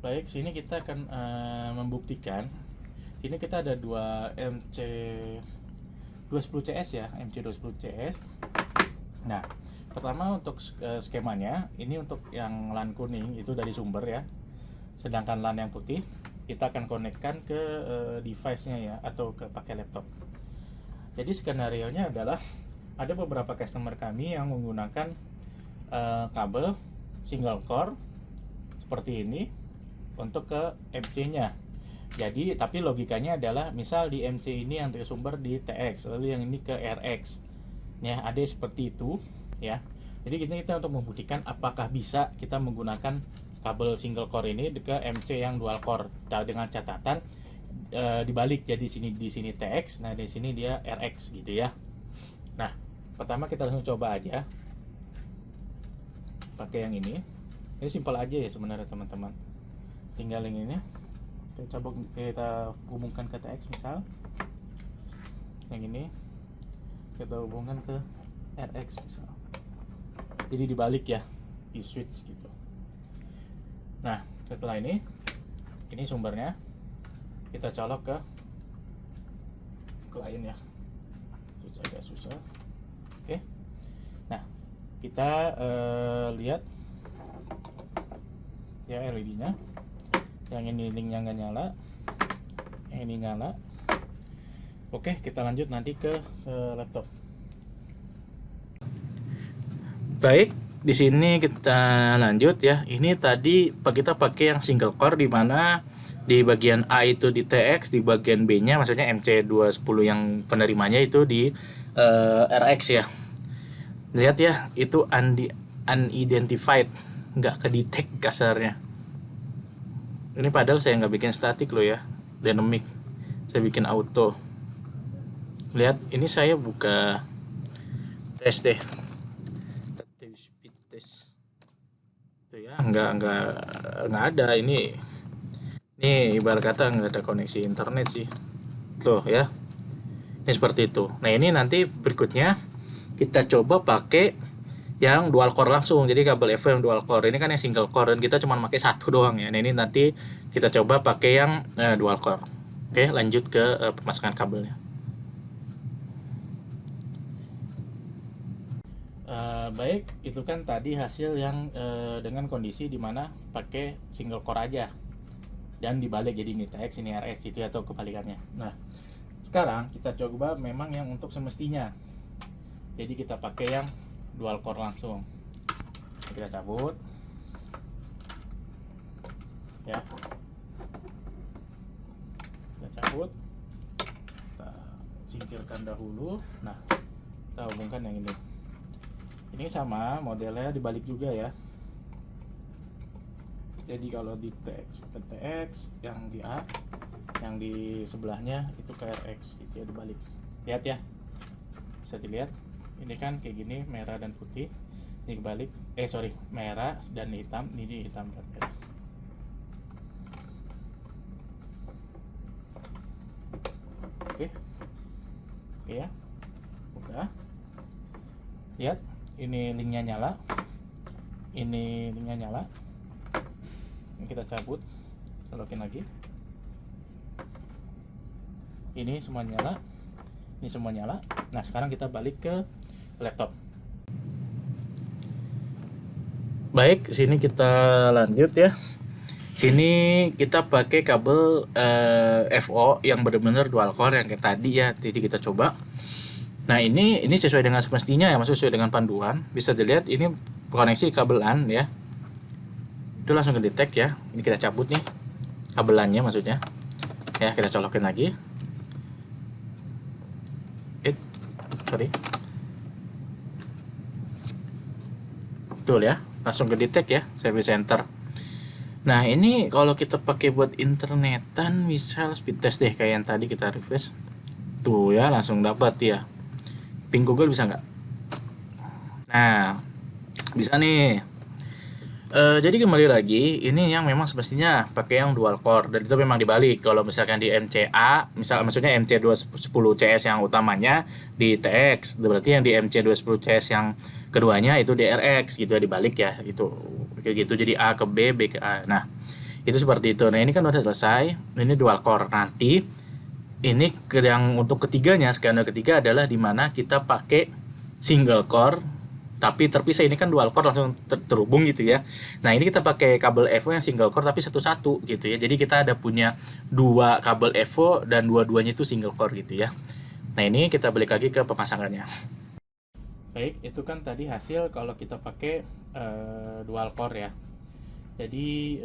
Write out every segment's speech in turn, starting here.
Baik, sini kita akan membuktikan. Ini kita ada dua MC 210 CS ya, MC 210 CS. Nah, pertama untuk skemanya, ini untuk yang LAN kuning itu dari sumber ya. Sedangkan LAN yang putih kita akan konekkan ke device-nya ya, atau ke pakai laptop. Jadi skenario-nya adalah ada beberapa customer kami yang menggunakan kabel single core seperti ini untuk ke MC-nya. Jadi, tapi logikanya adalah misal di MC ini yang bersumber di TX, lalu yang ini ke RX. Ya, ada seperti itu, ya. Jadi kita untuk membuktikan apakah bisa kita menggunakan kabel single core ini ke MC yang dual core. Dengan catatan dibalik, jadi di sini TX, nah di sini dia RX gitu ya. Nah, pertama kita langsung coba aja pakai yang ini. Ini simpel aja ya sebenarnya teman-teman. Tinggal yang ini kita hubungkan ke TX misal. Yang ini kita hubungkan ke RX misal. Jadi dibalik ya, di switch gitu. Nah, setelah ini sumbernya kita colok ke klien ya. Agak susah. Oke. Nah, kita lihat ya LED-nya. Yang ini linknya nggak nyala, yang ini nyala. Oke, kita lanjut nanti ke laptop. Baik, di sini kita lanjut ya. Ini tadi kita pakai yang single core, di mana di bagian A itu di TX, di bagian B-nya maksudnya MC210 yang penerimanya itu di RX ya. Lihat ya, itu unidentified, nggak kedetek kasarnya. Ini padahal saya nggak bikin statik loh ya, dynamic, saya bikin auto. Lihat, ini saya buka tes deh, speed test tuh ya, nggak ada. Ini ibarat kata nggak ada koneksi internet sih tuh ya. Ini seperti itu. Nah, ini nanti berikutnya kita coba pakai yang dual core langsung. Jadi kabel EVO yang dual core, ini kan yang single core dan kita cuma pakai satu doang ya. Nah, ini nanti kita coba pakai yang dual core. Oke, lanjut ke pemasangan kabelnya. Baik, itu kan tadi hasil yang dengan kondisi dimana pakai single core aja dan dibalik, jadi ini TX ini RX gitu atau kebalikannya. Nah, sekarang kita coba memang yang untuk semestinya. Jadi kita pakai yang dual core langsung. Kita cabut ya, kita cabut, kita singkirkan dahulu. Nah, kita hubungkan yang ini sama modelnya, dibalik juga ya. Jadi kalau di TX ke TX, yang di A, yang di sebelahnya itu ke RX gitu ya, dibalik. Lihat ya, bisa dilihat. Ini kan kayak gini, merah dan putih. Ini kebalik, merah dan hitam, ini hitam dan merah. Oke ya, udah. Lihat, ini linknya nyala, ini linknya nyala. Ini kita cabut, colokin lagi. Ini semua nyala, ini semua nyala. Nah, sekarang kita balik ke laptop. Baik, sini kita lanjut ya. Sini kita pakai kabel FO yang benar-benar dual core yang kayak tadi ya. Jadi kita coba. Nah, ini sesuai dengan semestinya ya, maksudnya sesuai dengan panduan. Bisa dilihat ini koneksi kabel LAN ya. Itu langsung kedetek ya. Ini kita cabut nih kabelannya maksudnya. Ya, kita colokin lagi. Betul ya, langsung kedetek ya, service center. Nah, ini kalau kita pakai buat internetan, misal speed test deh kayak yang tadi kita refresh. Tuh ya, langsung dapat ya. Ping Google bisa nggak? Nah, bisa nih. Jadi kembali lagi, ini yang memang semestinya pakai yang dual core, dan itu memang dibalik. Kalau misalkan di MCA, maksudnya MC210 CS yang utamanya di TX, berarti yang di MC210 CS yang keduanya itu di RX gitu ya, dibalik ya, itu kayak gitu. Jadi A ke B, B ke A. Nah, Itu seperti itu. Nah, ini kan udah selesai. Ini dual core. Nanti ini yang untuk ketiganya, skenario ketiga adalah di mana kita pakai single core tapi terpisah. Ini kan dual core langsung terhubung gitu ya. Nah, ini kita pakai kabel EVO yang single core tapi satu-satu gitu ya. Jadi kita ada punya dua kabel EVO dan dua-duanya itu single core gitu ya. Nah, ini kita balik lagi ke pemasangannya. Baik, itu kan tadi hasil kalau kita pakai dual core ya. Jadi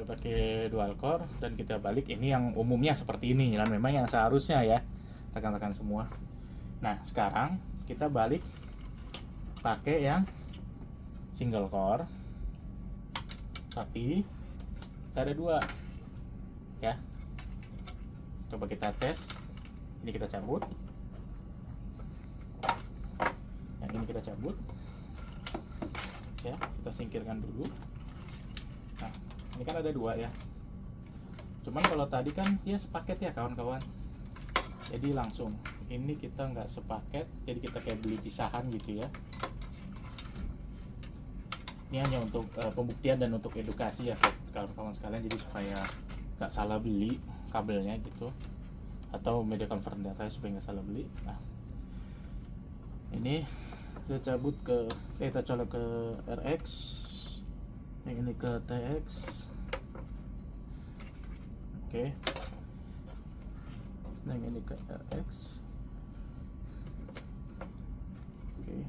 pakai dual core dan kita balik, ini yang umumnya seperti ini dan memang yang seharusnya ya rekan-rekan semua. Nah, sekarang kita balik pakai yang single core tapi kita ada dua ya. Coba kita tes. Ini kita cabut, yang ini kita cabut ya, kita singkirkan dulu. Nah, ini kan ada dua ya, cuman kalau tadi kan dia sepaket ya kawan-kawan, jadi langsung ini kita nggak sepaket, jadi kita kayak beli pisahan gitu ya. Ini hanya untuk pembuktian dan untuk edukasi ya kawan-kawan sekalian, jadi supaya nggak salah beli kabelnya gitu, atau media converter data supaya nggak salah beli. Nah, ini kita cabut ke kita colok ke RX, yang ini ke TX. Oke, yang ini ke RX. Oke,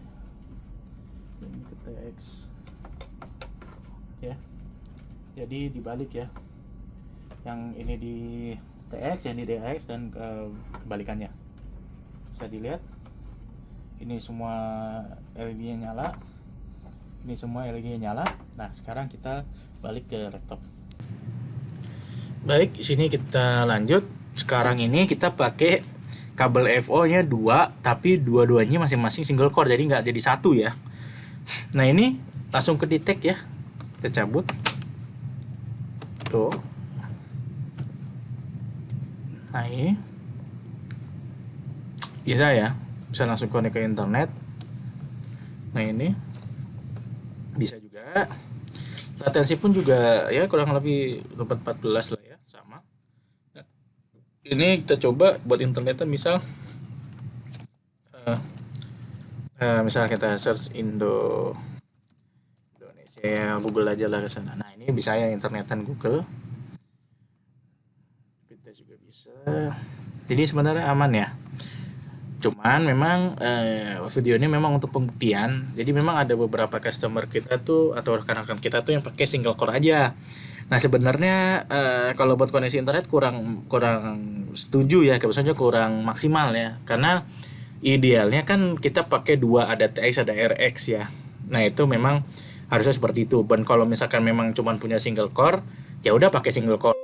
ini ke TX ya. Jadi dibalik ya, yang ini di TX, yang ini di RX, dan kebalikannya. Bisa dilihat ini semua LED-nya nyala, ini semua LED-nya nyala. Nah, sekarang kita balik ke laptop. Baik, sini kita lanjut. Sekarang ini kita pakai kabel FO nya dua, tapi dua-duanya masing-masing single core, jadi nggak jadi satu ya. Nah, ini langsung ke detect ya, kita cabut tuh. Nah, ini bisa ya, bisa langsung connect ke internet. Nah, ini bisa juga. Latensi pun juga ya kurang lebih 14 lah ya, sama. Nah, ini kita coba buat internetan, misal misal kita search Indonesia ya, Google aja lah ke sana. Nah, ini bisa ya internetan Google. Kita juga bisa. Jadi sebenarnya aman ya. Cuman memang video ini memang untuk pembuktian. Jadi memang ada beberapa customer kita tuh atau rekan-rekan kita tuh yang pakai single core aja. Nah, sebenarnya kalau buat koneksi internet kurang setuju ya, maksudnya kurang maksimal ya. Karena idealnya kan kita pakai dua, ada TX ada RX ya. Nah, itu memang harusnya seperti itu. Dan kalau misalkan memang cuma punya single core, ya udah pakai single core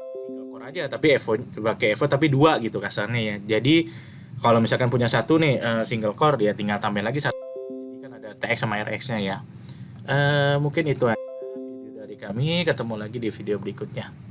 aja, tapi pakai Evo tapi dua gitu kasarnya ya. Jadi kalau misalkan punya satu nih single core, dia tinggal tambahin lagi satu. Jadi kan ada TX sama RX-nya ya. Mungkin itu aja video dari kami. Ketemu lagi di video berikutnya.